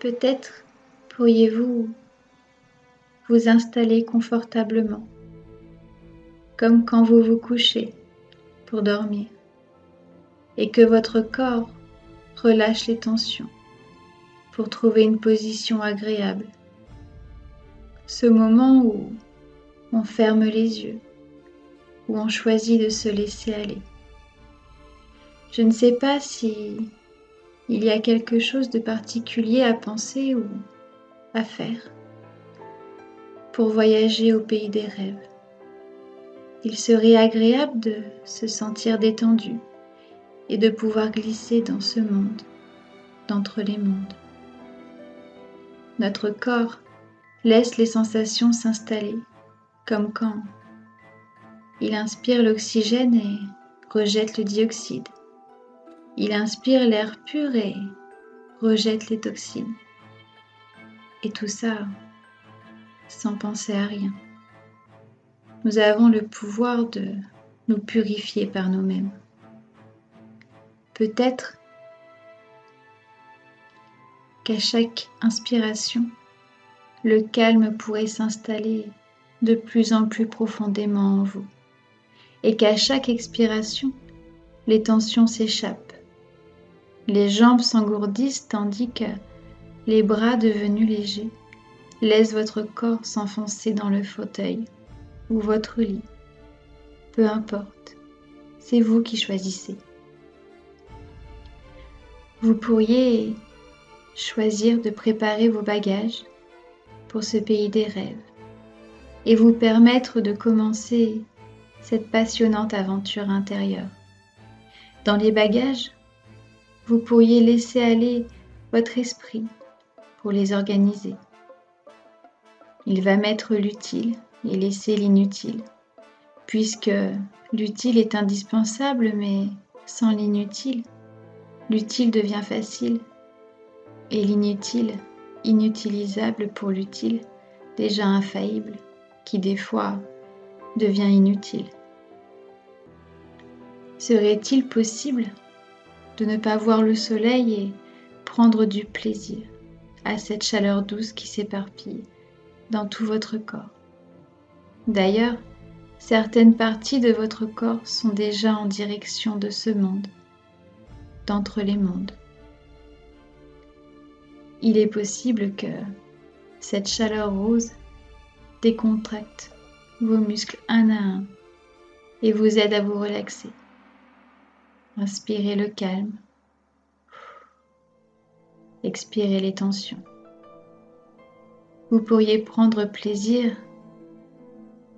Peut-être pourriez-vous vous installer confortablement, comme quand vous vous couchez pour dormir, et que votre corps relâche les tensions pour trouver une position agréable. Ce moment où on ferme les yeux, où on choisit de se laisser aller. Je ne sais pas si il y a quelque chose de particulier à penser ou à faire pour voyager au pays des rêves. Il serait agréable de se sentir détendu et de pouvoir glisser dans ce monde, d'entre les mondes. Notre corps laisse les sensations s'installer, comme quand il inspire l'oxygène et rejette le dioxyde. Il inspire l'air pur et rejette les toxines. Et tout ça sans penser à rien. Nous avons le pouvoir de nous purifier par nous-mêmes. Peut-être qu'à chaque inspiration, le calme pourrait s'installer de plus en plus profondément en vous, et qu'à chaque expiration, les tensions s'échappent. Les jambes s'engourdissent tandis que les bras devenus légers laissent votre corps s'enfoncer dans le fauteuil ou votre lit. Peu importe, c'est vous qui choisissez. Vous pourriez choisir de préparer vos bagages pour ce pays des rêves et vous permettre de commencer cette passionnante aventure intérieure. Dans les bagages, vous pourriez laisser aller votre esprit pour les organiser. Il va mettre l'utile et laisser l'inutile, puisque l'utile est indispensable, mais sans l'inutile, l'utile devient facile, et l'inutile, inutilisable pour l'utile, déjà infaillible, qui des fois devient inutile. Serait-il possible de ne pas voir le soleil et prendre du plaisir à cette chaleur douce qui s'éparpille dans tout votre corps? D'ailleurs, certaines parties de votre corps sont déjà en direction de ce monde, d'entre les mondes. Il est possible que cette chaleur rose décontracte vos muscles un à un et vous aide à vous relaxer. Inspirez le calme, expirez les tensions. Vous pourriez prendre plaisir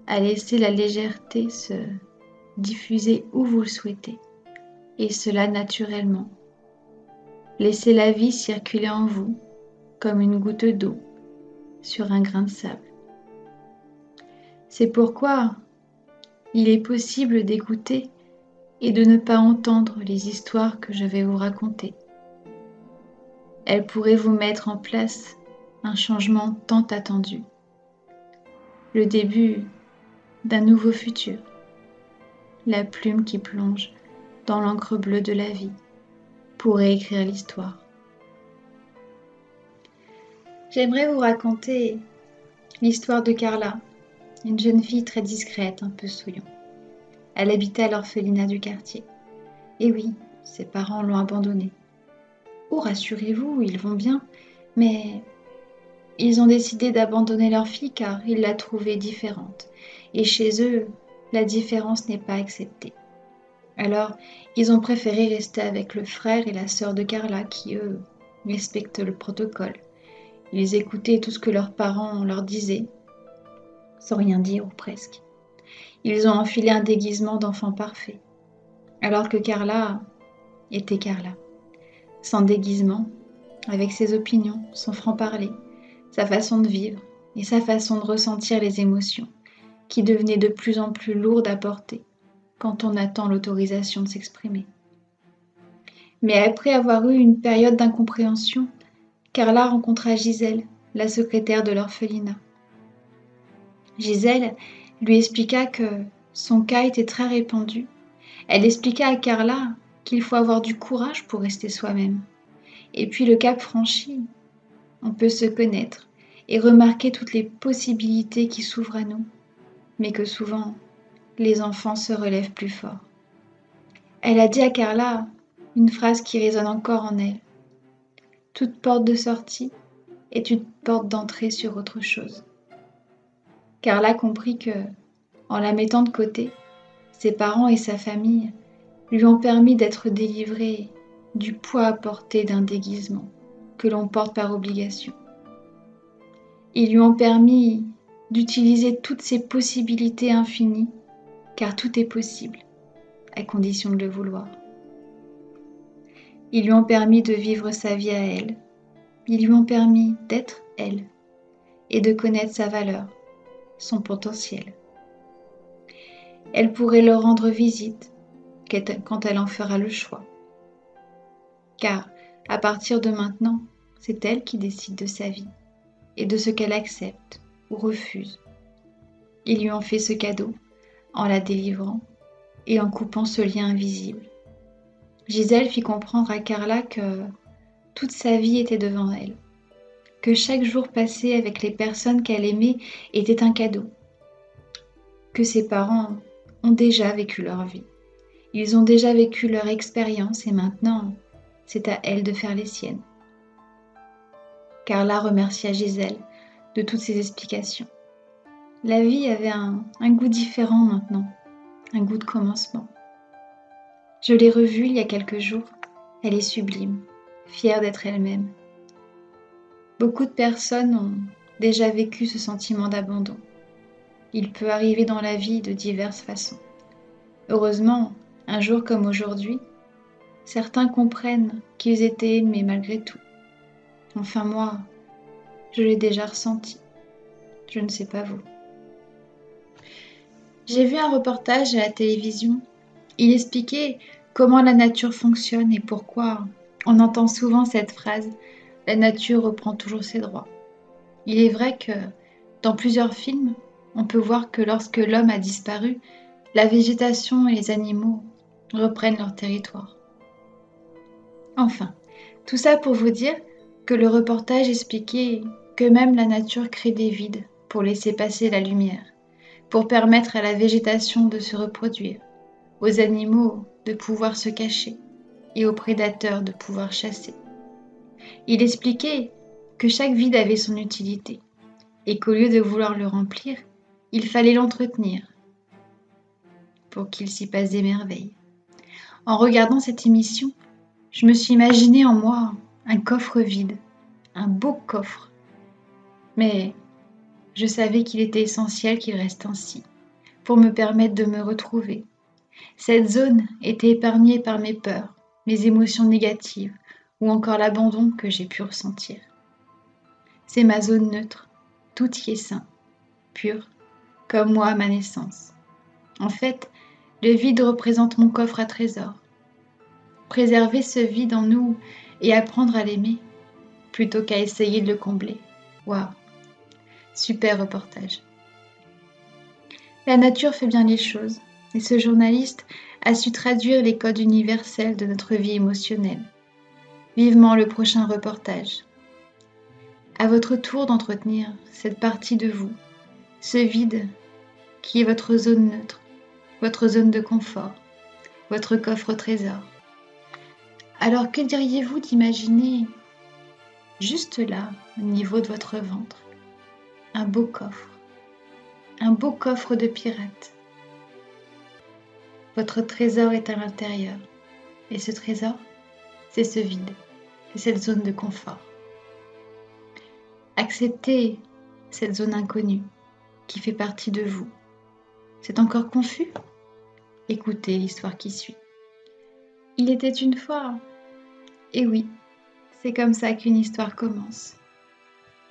à laisser la légèreté se diffuser où vous le souhaitez, et cela naturellement. Laissez la vie circuler en vous comme une goutte d'eau sur un grain de sable. C'est pourquoi il est possible d'écouter et de ne pas entendre les histoires que je vais vous raconter. Elles pourraient vous mettre en place un changement tant attendu, le début d'un nouveau futur, la plume qui plonge dans l'encre bleue de la vie pour réécrire l'histoire. J'aimerais vous raconter l'histoire de Carla, une jeune fille très discrète, un peu souillon. Elle habitait à l'orphelinat du quartier. Et oui, ses parents l'ont abandonnée. Oh, rassurez-vous, ils vont bien, mais ils ont décidé d'abandonner leur fille car ils la trouvaient différente. Et chez eux, la différence n'est pas acceptée. Alors, ils ont préféré rester avec le frère et la sœur de Carla qui, eux, respectent le protocole. Ils écoutaient tout ce que leurs parents leur disaient, sans rien dire ou presque. Ils ont enfilé un déguisement d'enfant parfait, alors que Carla était Carla, sans déguisement, avec ses opinions, son franc-parler, sa façon de vivre et sa façon de ressentir les émotions, qui devenaient de plus en plus lourdes à porter quand on attend l'autorisation de s'exprimer. Mais après avoir eu une période d'incompréhension, Carla rencontra Gisèle, la secrétaire de l'orphelinat. Gisèle lui expliqua que son cas était très répandu. Elle expliqua à Carla qu'il faut avoir du courage pour rester soi-même. Et puis le cap franchi, on peut se connaître et remarquer toutes les possibilités qui s'ouvrent à nous, mais que souvent, les enfants se relèvent plus forts. Elle a dit à Carla une phrase qui résonne encore en elle. Toute porte de sortie est une porte d'entrée sur autre chose. Carla comprit que, en la mettant de côté, ses parents et sa famille lui ont permis d'être délivrée du poids à porter d'un déguisement que l'on porte par obligation. Ils lui ont permis d'utiliser toutes ses possibilités infinies, car tout est possible, à condition de le vouloir. Ils lui ont permis de vivre sa vie à elle. Ils lui ont permis d'être elle et de connaître sa valeur, son potentiel. Elle pourrait leur rendre visite quand elle en fera le choix. Car, à partir de maintenant, c'est elle qui décide de sa vie et de ce qu'elle accepte ou refuse. Ils lui ont fait ce cadeau en la délivrant et en coupant ce lien invisible. Gisèle fit comprendre à Carla que toute sa vie était devant elle, que chaque jour passé avec les personnes qu'elle aimait était un cadeau, que ses parents ont déjà vécu leur vie. Ils ont déjà vécu leur expérience et maintenant, c'est à elle de faire les siennes. Carla remercia Gisèle de toutes ces explications. La vie avait un goût différent maintenant, un goût de commencement. Je l'ai revue il y a quelques jours. Elle est sublime, fière d'être elle-même. Beaucoup de personnes ont déjà vécu ce sentiment d'abandon. Il peut arriver dans la vie de diverses façons. Heureusement, un jour comme aujourd'hui, certains comprennent qu'ils étaient aimés malgré tout. Enfin moi, je l'ai déjà ressenti. Je ne sais pas vous. J'ai vu un reportage à la télévision. Il expliquait comment la nature fonctionne et pourquoi on entend souvent cette phrase « La nature reprend toujours ses droits ». Il est vrai que, dans plusieurs films, on peut voir que lorsque l'homme a disparu, la végétation et les animaux reprennent leur territoire. Enfin, tout ça pour vous dire que le reportage expliquait que même la nature crée des vides pour laisser passer la lumière, pour permettre à la végétation de se reproduire, aux animaux de pouvoir se cacher et aux prédateurs de pouvoir chasser. Il expliquait que chaque vide avait son utilité et qu'au lieu de vouloir le remplir, il fallait l'entretenir pour qu'il s'y passe des merveilles. En regardant cette émission, je me suis imaginé en moi un coffre vide, un beau coffre. Mais je savais qu'il était essentiel qu'il reste ainsi, pour me permettre de me retrouver. Cette zone était épargnée par mes peurs, mes émotions négatives ou encore l'abandon que j'ai pu ressentir. C'est ma zone neutre, tout y est sain, pur, comme moi à ma naissance. En fait, le vide représente mon coffre à trésors. Préserver ce vide en nous et apprendre à l'aimer, plutôt qu'à essayer de le combler. Waouh! Super reportage. La nature fait bien les choses, et ce journaliste a su traduire les codes universels de notre vie émotionnelle. Vivement le prochain reportage. À votre tour d'entretenir cette partie de vous, ce vide qui est votre zone neutre, votre zone de confort, votre coffre trésor. Alors que diriez-vous d'imaginer, juste là, au niveau de votre ventre, un beau coffre de pirate. Votre trésor est à l'intérieur, et ce trésor, c'est ce vide, c'est cette zone de confort. Acceptez cette zone inconnue qui fait partie de vous. C'est encore confus? Écoutez l'histoire qui suit. Il était une fois, et oui, c'est comme ça qu'une histoire commence.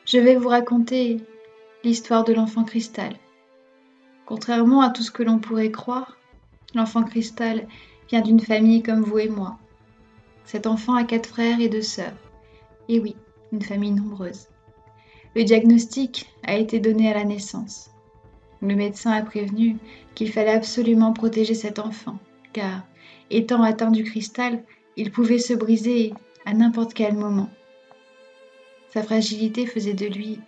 Je vais vous raconter l'histoire de l'enfant cristal. Contrairement à tout ce que l'on pourrait croire, l'enfant cristal vient d'une famille comme vous et moi. Cet enfant a 4 frères et 2 sœurs. Et oui, une famille nombreuse. Le diagnostic a été donné à la naissance. Le médecin a prévenu qu'il fallait absolument protéger cet enfant, car, étant atteint du cristal, il pouvait se briser à n'importe quel moment. Sa fragilité faisait de lui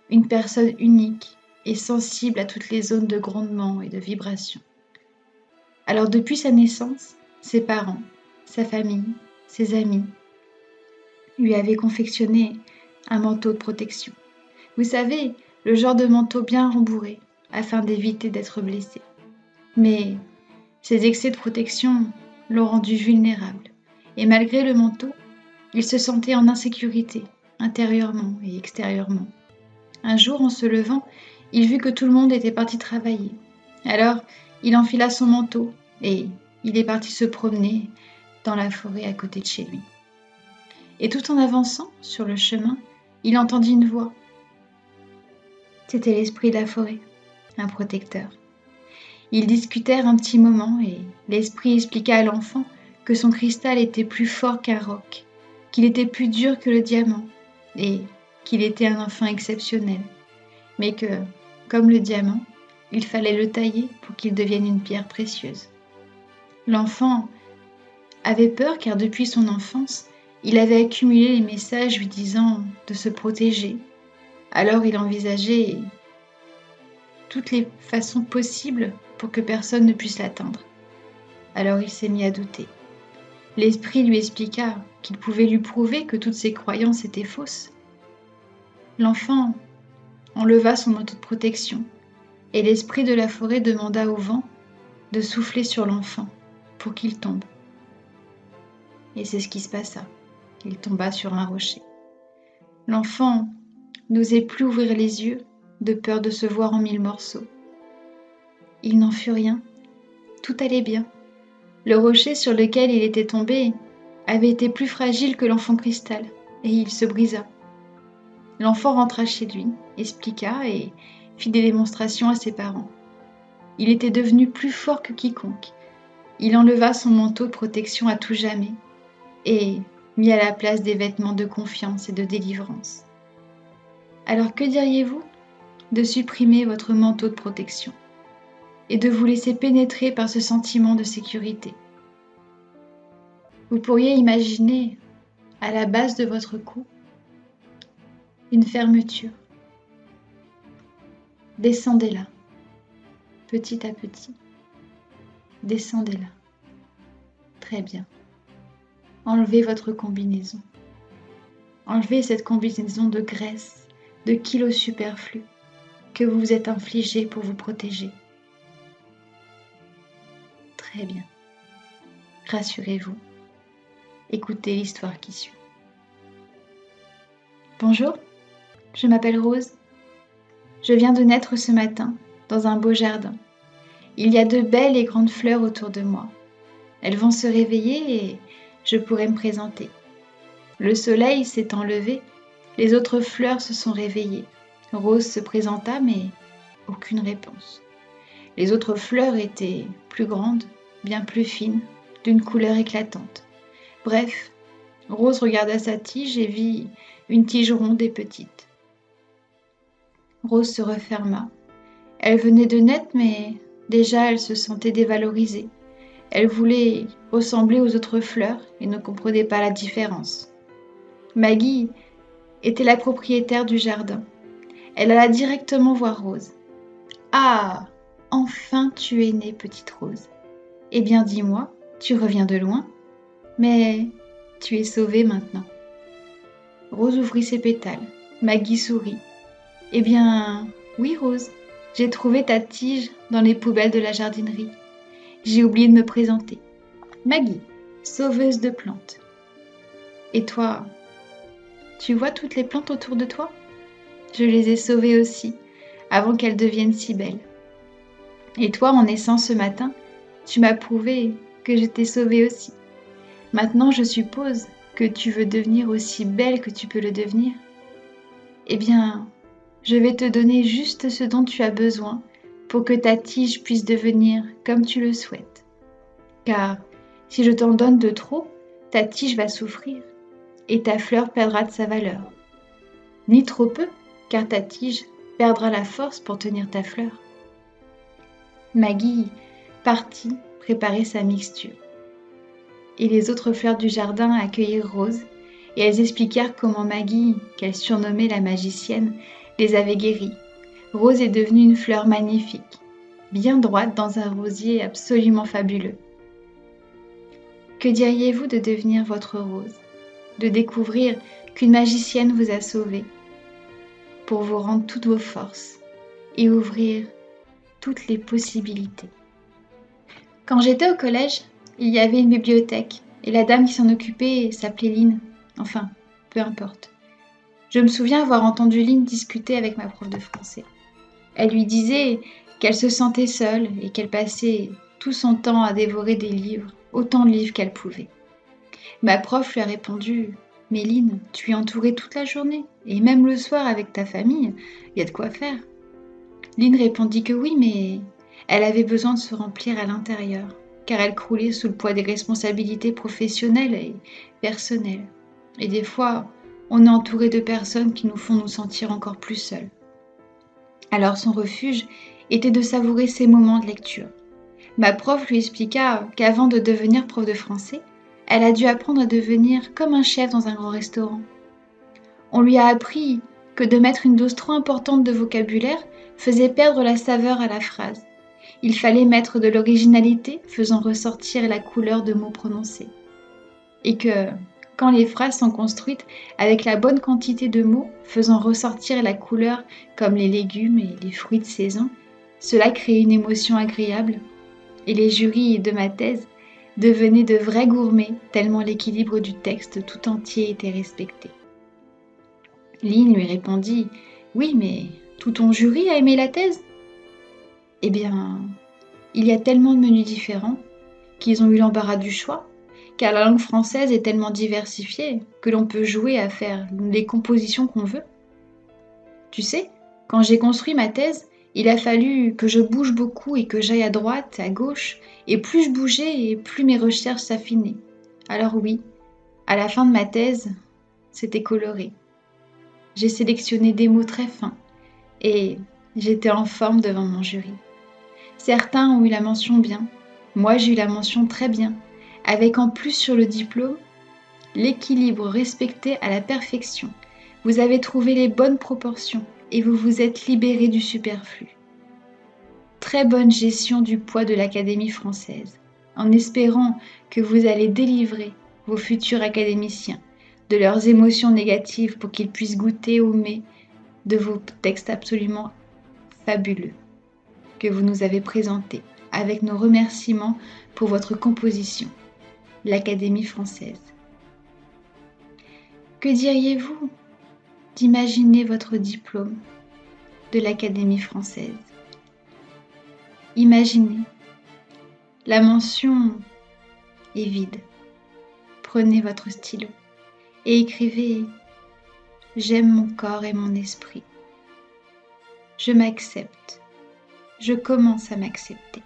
une personne unique et sensible à toutes les zones de grondement et de vibration. Alors depuis sa naissance, ses parents, sa famille, ses amis lui avaient confectionné un manteau de protection. Vous savez, le genre de manteau bien rembourré, afin d'éviter d'être blessé. Mais ses excès de protection l'ont rendu vulnérable, et malgré le manteau, il se sentait en insécurité, intérieurement et extérieurement. Un jour, en se levant, il vit que tout le monde était parti travailler. Alors, il enfila son manteau et il est parti se promener dans la forêt à côté de chez lui. Et tout en avançant sur le chemin, il entendit une voix. C'était l'esprit de la forêt, un protecteur. Ils discutèrent un petit moment et l'esprit expliqua à l'enfant que son cristal était plus fort qu'un roc, qu'il était plus dur que le diamant et qu'il était un enfant exceptionnel, mais que, comme le diamant, il fallait le tailler pour qu'il devienne une pierre précieuse. L'enfant avait peur car depuis son enfance, il avait accumulé les messages lui disant de se protéger. Alors il envisageait toutes les façons possibles pour que personne ne puisse l'atteindre. Alors il s'est mis à douter. L'esprit lui expliqua qu'il pouvait lui prouver que toutes ses croyances étaient fausses. L'enfant enleva son manteau de protection et l'esprit de la forêt demanda au vent de souffler sur l'enfant pour qu'il tombe. Et c'est ce qui se passa. Il tomba sur un rocher. L'enfant n'osait plus ouvrir les yeux de peur de se voir en 1000 morceaux. Il n'en fut rien. Tout allait bien. Le rocher sur lequel il était tombé avait été plus fragile que l'enfant cristal et il se brisa. L'enfant rentra chez lui, expliqua et fit des démonstrations à ses parents. Il était devenu plus fort que quiconque. Il enleva son manteau de protection à tout jamais et mit à la place des vêtements de confiance et de délivrance. Alors que diriez-vous de supprimer votre manteau de protection et de vous laisser pénétrer par ce sentiment de sécurité? Vous pourriez imaginer, à la base de votre cou, une fermeture. Descendez-la, petit à petit. Descendez-la. Très bien. Enlevez votre combinaison. Enlevez cette combinaison de graisse, de kilos superflus que vous vous êtes infligé pour vous protéger. Très bien. Rassurez-vous. Écoutez l'histoire qui suit. Bonjour, je m'appelle Rose. Je viens de naître ce matin dans un beau jardin. Il y a de belles et grandes fleurs autour de moi. Elles vont se réveiller et je pourrai me présenter. Le soleil s'étant levé, les autres fleurs se sont réveillées. Rose se présenta, mais aucune réponse. Les autres fleurs étaient plus grandes, bien plus fines, d'une couleur éclatante. Bref, Rose regarda sa tige et vit une tige ronde et petite. Rose se referma. Elle venait de naître, mais déjà elle se sentait dévalorisée. Elle voulait ressembler aux autres fleurs et ne comprenait pas la différence. Maggie était la propriétaire du jardin. Elle alla directement voir Rose. « Ah, enfin tu es née, petite Rose. Eh bien dis-moi, tu reviens de loin, mais tu es sauvée maintenant. » Rose ouvrit ses pétales. Maggie sourit. « Eh bien, oui Rose, j'ai trouvé ta tige dans les poubelles de la jardinerie. J'ai oublié de me présenter. Maggie, sauveuse de plantes. Et toi, tu vois toutes les plantes autour de toi? Je les ai sauvées aussi, avant qu'elles deviennent si belles. Et toi, en naissant ce matin, tu m'as prouvé que je t'ai sauvée aussi. Maintenant, je suppose que tu veux devenir aussi belle que tu peux le devenir. Eh bien, je vais te donner juste ce dont tu as besoin pour que ta tige puisse devenir comme tu le souhaites. Car si je t'en donne de trop, ta tige va souffrir et ta fleur perdra de sa valeur. Ni trop peu, car ta tige perdra la force pour tenir ta fleur. » Maggie partit préparer sa mixture. Et les autres fleurs du jardin accueillirent Rose et elles expliquèrent comment Maggie, qu'elle surnommait la magicienne, les avait guéries. Rose est devenue une fleur magnifique, bien droite dans un rosier absolument fabuleux. Que diriez-vous de devenir votre Rose, de découvrir qu'une magicienne vous a sauvé, pour vous rendre toutes vos forces et ouvrir toutes les possibilités? Quand j'étais au collège, il y avait une bibliothèque et la dame qui s'en occupait s'appelait Lynn. Enfin, peu importe. Je me souviens avoir entendu Lynn discuter avec ma prof de français. Elle lui disait qu'elle se sentait seule et qu'elle passait tout son temps à dévorer des livres, autant de livres qu'elle pouvait. Ma prof lui a répondu « Mais Lynn, tu es entourée toute la journée et même le soir avec ta famille, il y a de quoi faire. » Lynn répondit que oui, mais elle avait besoin de se remplir à l'intérieur, car elle croulait sous le poids des responsabilités professionnelles et personnelles. Et des fois, on est entouré de personnes qui nous font nous sentir encore plus seuls. Alors son refuge était de savourer ces moments de lecture. Ma prof lui expliqua qu'avant de devenir prof de français, elle a dû apprendre à devenir comme un chef dans un grand restaurant. On lui a appris que de mettre une dose trop importante de vocabulaire faisait perdre la saveur à la phrase. Il fallait mettre de l'originalité, faisant ressortir la couleur de mots prononcés. Et que, quand les phrases sont construites avec la bonne quantité de mots, faisant ressortir la couleur comme les légumes et les fruits de saison, cela crée une émotion agréable. Et les jurys de ma thèse devenaient de vrais gourmets, tellement l'équilibre du texte tout entier était respecté. Lynn lui répondit « Oui, mais tout ton jury a aimé la thèse ?» Eh bien, il y a tellement de menus différents qu'ils ont eu l'embarras du choix, car la langue française est tellement diversifiée que l'on peut jouer à faire les compositions qu'on veut. Tu sais, quand j'ai construit ma thèse, il a fallu que je bouge beaucoup et que j'aille à droite, à gauche, et plus je bougeais et plus mes recherches s'affinaient. Alors oui, à la fin de ma thèse, c'était coloré. J'ai sélectionné des mots très fins et j'étais en forme devant mon jury. Certains ont eu la mention bien, moi j'ai eu la mention très bien, avec en plus sur le diplôme l'équilibre respecté à la perfection. Vous avez trouvé les bonnes proportions et vous vous êtes libéré du superflu. Très bonne gestion du poids de l'Académie française, en espérant que vous allez délivrer vos futurs académiciens de leurs émotions négatives pour qu'ils puissent goûter au mets de vos textes absolument fabuleux que vous nous avez présentés, avec nos remerciements pour votre composition, l'Académie française. Que diriez-vous d'imaginer votre diplôme de l'Académie française? Imaginez, la mention est vide. Prenez votre stylo et écrivez « J'aime mon corps et mon esprit. Je m'accepte. Je commence à m'accepter.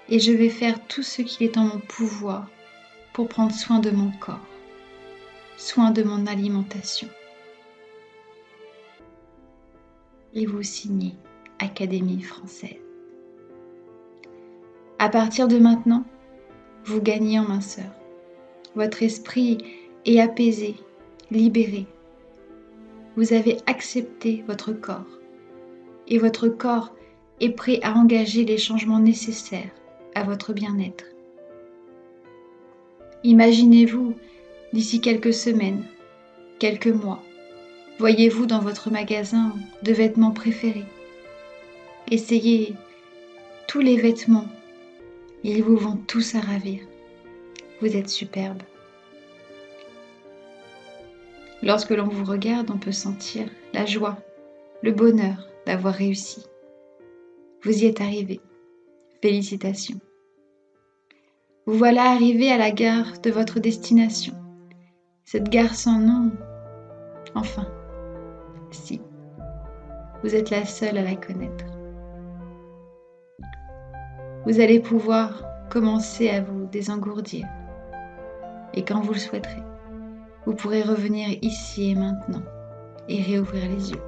Et je vais faire tout ce qu'il est en mon pouvoir pour prendre soin de mon corps, soin de mon alimentation. » Et vous signez Académie française. À partir de maintenant, vous gagnez en minceur. Votre esprit est apaisé, libéré. Vous avez accepté votre corps et votre corps est prêt à engager les changements nécessaires à votre bien-être. Imaginez-vous d'ici quelques semaines, quelques mois, voyez-vous dans votre magasin de vêtements préférés. Essayez tous les vêtements, ils vous vont tous à ravir. Vous êtes superbe. Lorsque l'on vous regarde, on peut sentir la joie, le bonheur d'avoir réussi. Vous y êtes arrivé. Félicitations. Vous voilà arrivé à la gare de votre destination. Cette gare sans nom, enfin, si, vous êtes la seule à la connaître. Vous allez pouvoir commencer à vous désengourdir. Et quand vous le souhaiterez, vous pourrez revenir ici et maintenant et réouvrir les yeux.